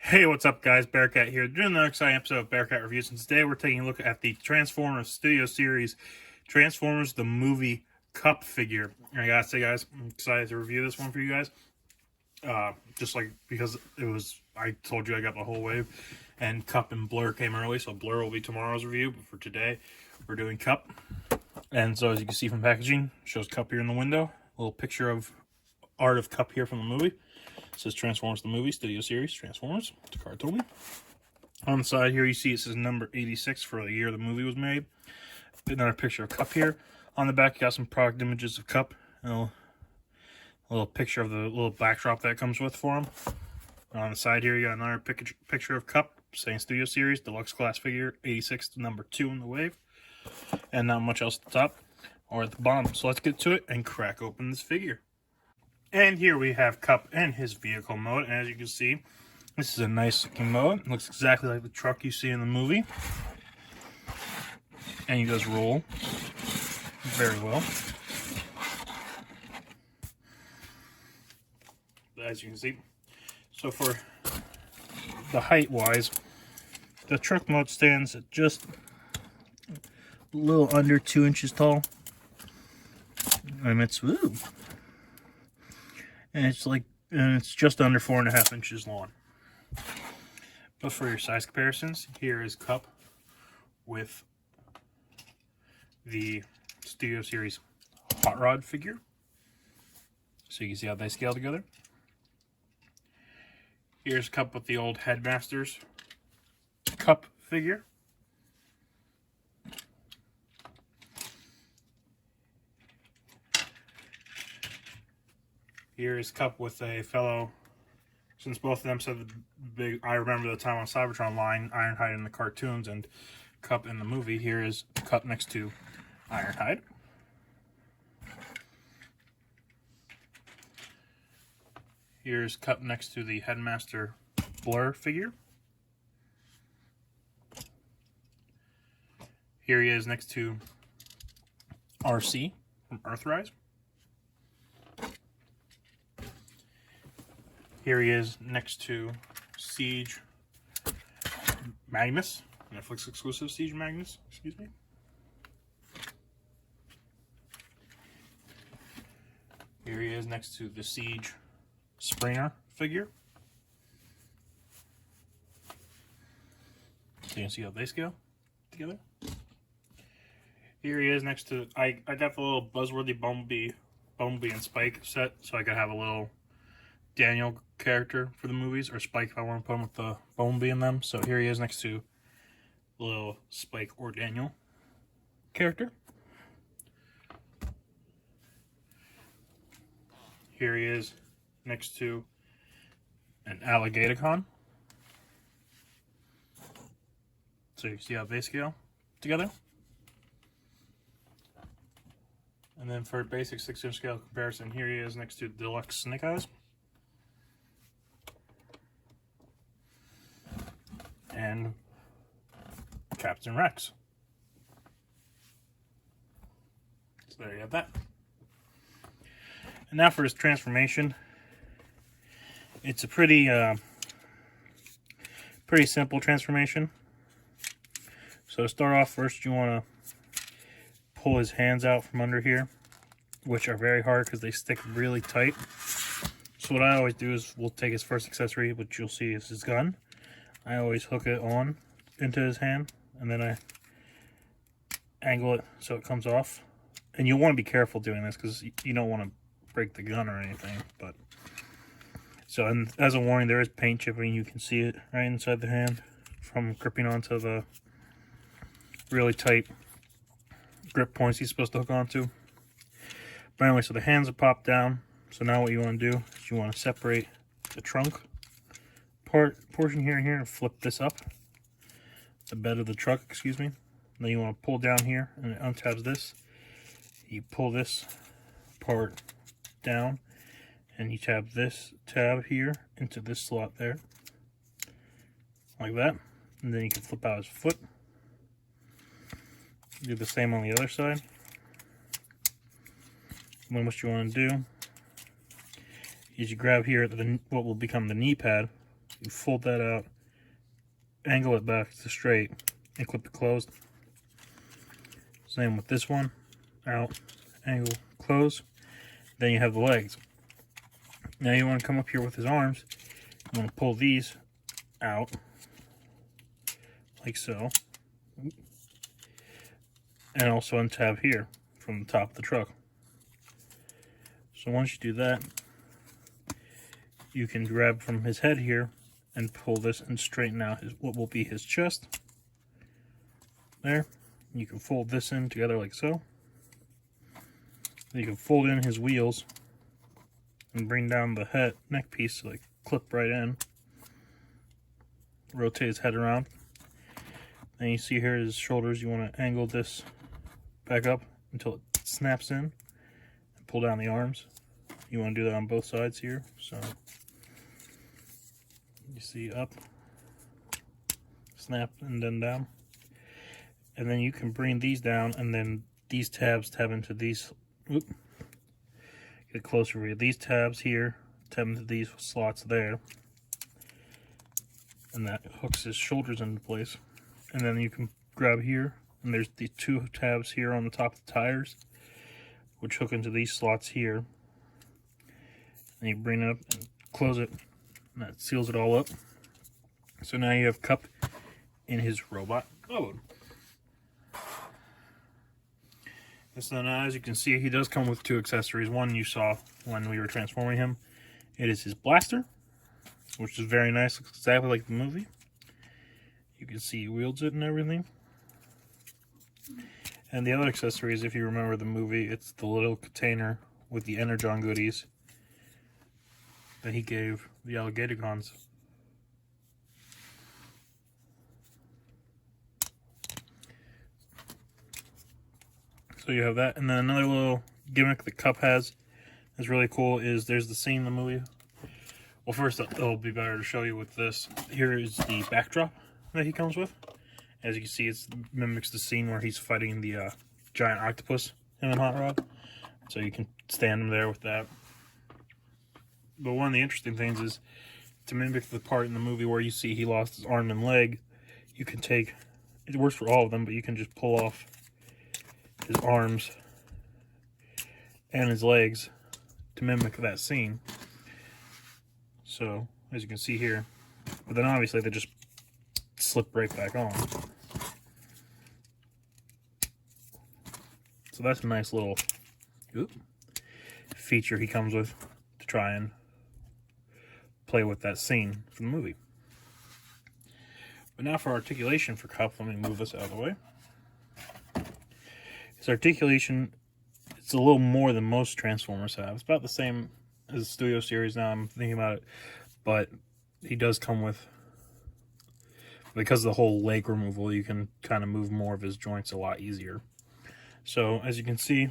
Hey, what's up, guys? Bearcat here, doing another exciting episode of Bearcat Reviews, and today we're taking a look at the Transformers Studio Series Transformers the Movie Kup figure. And I gotta say, guys, I'm excited to review this one for you guys. Just like because I told you I got the whole wave, and Kup and Blur came early, so Blur will be tomorrow's review. But for today, we're doing Kup. And so, as you can see from packaging, shows Kup here in the window. A little picture of art of Kup here from the movie. It says Transformers the Movie, Studio Series, Transformers. The card told me. On the side here, you see it says number 86 for the year the movie was made. Another picture of Kup here. On the back, you got some product images of Kup. And a little picture of the little backdrop that comes with for him. On the side here, you got another picture of Kup, saying Studio Series, Deluxe Class Figure, 86 to number 2 in the wave. And not much else at the top or at the bottom. So let's get to it and crack open this figure. And here we have Kup in his vehicle mode, and as you can see, this is a nice looking mode. It looks exactly like the truck you see in the movie. And he does roll very well. As you can see. So for the height wise, the truck mode stands at just a little under 2 inches tall. And it's woo. And it's just under 4.5 inches long. But for your size comparisons, here is Kup with the Studio Series Hot Rod figure. So you can see how they scale together. Here's Kup with the old Headmasters Kup figure. Here is Kup with a fellow, since both of them said the big, I remember the time on Cybertron line, Ironhide in the cartoons and Kup in the movie. Here is Kup next to Ironhide. Here's Kup next to the Headmaster Blur figure. Here he is next to RC from Earthrise. Here he is next to Siege Magnus, Netflix exclusive Siege Magnus, excuse me. Here he is next to the Siege Springer figure. So you can see how they scale together. Here he is next to, I got the little buzzworthy Bumblebee and Spike set, so I could have a little Daniel character for the movies, or Spike if I want to put him with the Bumblebee in them. So here he is next to the little Spike or Daniel character. Here he is next to an Alligatorcon. So you see how they scale together. And then for a basic 6-inch scale comparison, here he is next to Deluxe Snake Eyes. And Captain Rex. So there you have that. And now for his transformation. It's a pretty simple transformation. So to start off, first you want to pull his hands out from under here, which are very hard because they stick really tight. So what I always do is we'll take his first accessory, which you'll see is his gun. I always hook it on into his hand, and then I angle it so it comes off. And you'll want to be careful doing this because you don't want to break the gun or anything. But so, and as a warning, there is paint chipping. You can see it right inside the hand from gripping onto the really tight grip points he's supposed to hook onto. But anyway, so the hands are popped down. So now what you want to do is you want to separate the trunk portion here and here and flip this up, the bed of the truck, excuse me. Then you want to pull down here and it untabs this. You pull this part down and you tab this tab here into this slot there, like that. And then you can flip out his foot. Do the same on the other side. And then what you want to do is you grab here at what will become the knee pad. You fold that out, angle it back to straight, and clip it closed. Same with this one. Out, angle, close. Then you have the legs. Now you want to come up here with his arms. You want to pull these out, like so. And also untab here from the top of the truck. So once you do that, you can grab from his head here and pull this and straighten out what will be his chest. There. You can fold this in together like so. You can fold in his wheels and bring down the neck piece to like clip right in. Rotate his head around. Then you see here his shoulders. You want to angle this back up until it snaps in and pull down the arms. You want to do that on both sides here. So you see up, snap, and then down. And then you can bring these down, and then these tabs tab into these. Whoop, get closer for you. These tabs here tab into these slots there, and that hooks his shoulders into place. And then you can grab here, and there's the two tabs here on the top of the tires, which hook into these slots here. And you bring it up and close it, and that seals it all up. So now you have Kup in his robot mode. So now, as you can see, he does come with two accessories. One you saw when we were transforming him. It is his blaster, which is very nice. Looks exactly like the movie. You can see he wields it and everything. And the other accessories, if you remember the movie, it's the little container with the Energon goodies that he gave the Alligatorcons. So you have that, and then another little gimmick that Kup has is really cool is there's the scene in the movie. Well, first it'll be better to show you with this. Here is the backdrop that he comes with. As you can see, it mimics the scene where he's fighting the giant octopus in a hot rod. So you can stand him there with that. But one of the interesting things is to mimic the part in the movie where you see he lost his arm and leg. You can take, it works for all of them, but you can just pull off his arms and his legs to mimic that scene. So, as you can see here, but then obviously they just slip right back on. So that's a nice little feature he comes with to try and play with that scene from the movie. But now for articulation for Kup, let me move this out of the way. His articulation, it's a little more than most Transformers have. It's about the same as the Studio Series now, I'm thinking about it. But he does come with, because of the whole leg removal, you can kind of move more of his joints a lot easier. So, as you can see,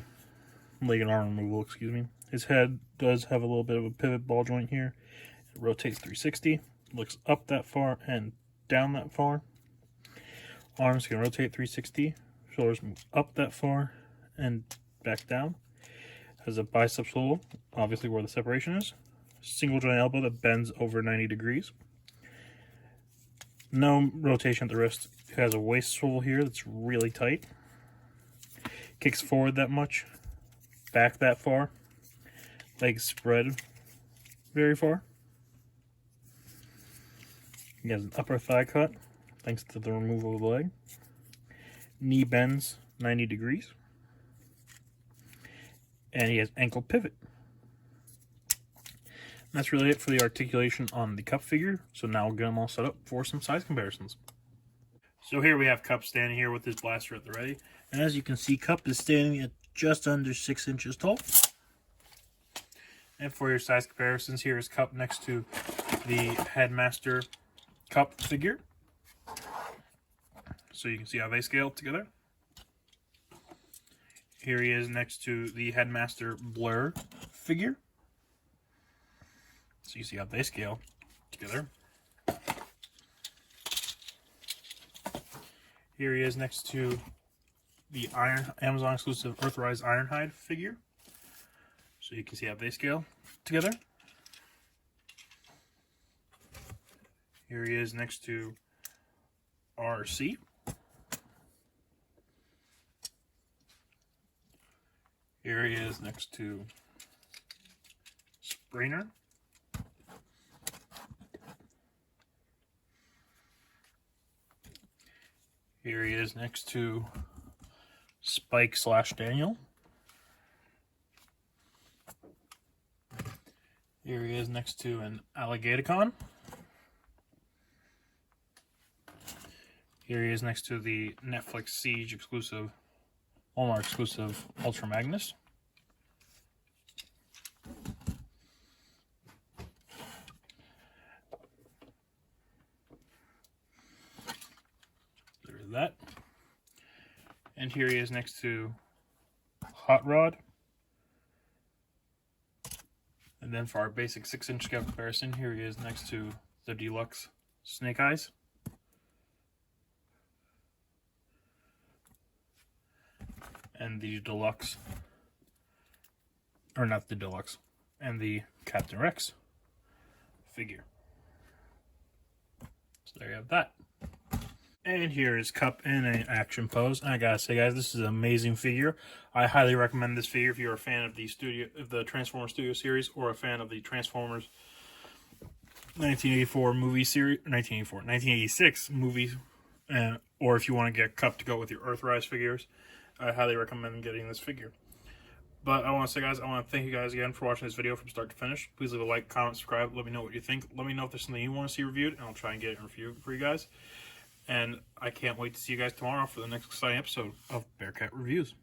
leg and arm removal, excuse me. His head does have a little bit of a pivot ball joint here. It rotates 360, looks up that far and down that far. Arms can rotate 360. Shoulders move up that far and back down. Has a bicep swivel, obviously where the separation is. Single joint elbow that bends over 90 degrees. No rotation at the wrist. It has a waist swivel here that's really tight. Kicks forward that much, back that far. Legs spread very far. He has an upper thigh cut, thanks to the removal of the leg. Knee bends 90 degrees. And he has ankle pivot. And that's really it for the articulation on the Kup figure. So now we'll get them all set up for some size comparisons. So here we have Kup standing here with his blaster at the ready. And as you can see, Kup is standing at just under 6 inches tall. And for your size comparisons, here is Kup next to the Headmaster Kup figure. So you can see how they scale together. Here he is next to the Headmaster Blur figure. So you see how they scale together. Here he is next to the Amazon exclusive Earthrise Ironhide figure. So you can see how they scale together. Here he is next to RC. Here he is next to Springer. Here he is next to Spike / Daniel. Here he is next to an Alligatorcon. Here he is next to the Netflix Siege exclusive, Walmart exclusive Ultra Magnus. There's that. And here he is next to Hot Rod. And then for our basic 6-inch scale comparison, here he is next to the Deluxe Snake Eyes. And the Deluxe, or not the Deluxe, and the Captain Rex figure. So there you have that. And here is Kup in an action pose. And I gotta say, guys, this is an amazing figure. I highly recommend this figure if you're a fan of the Transformers Studio series, or a fan of the Transformers 1984 movie series, 1986 movies, or if you want to get Kup to go with your Earthrise figures. I highly recommend getting this figure. But I want to say, guys, I want to thank you guys again for watching this video from start to finish. Please leave a like, comment, subscribe. Let me know what you think. Let me know if there's something you want to see reviewed, and I'll try and get it reviewed for you guys. And I can't wait to see you guys tomorrow for the next exciting episode of Bearcat Reviews.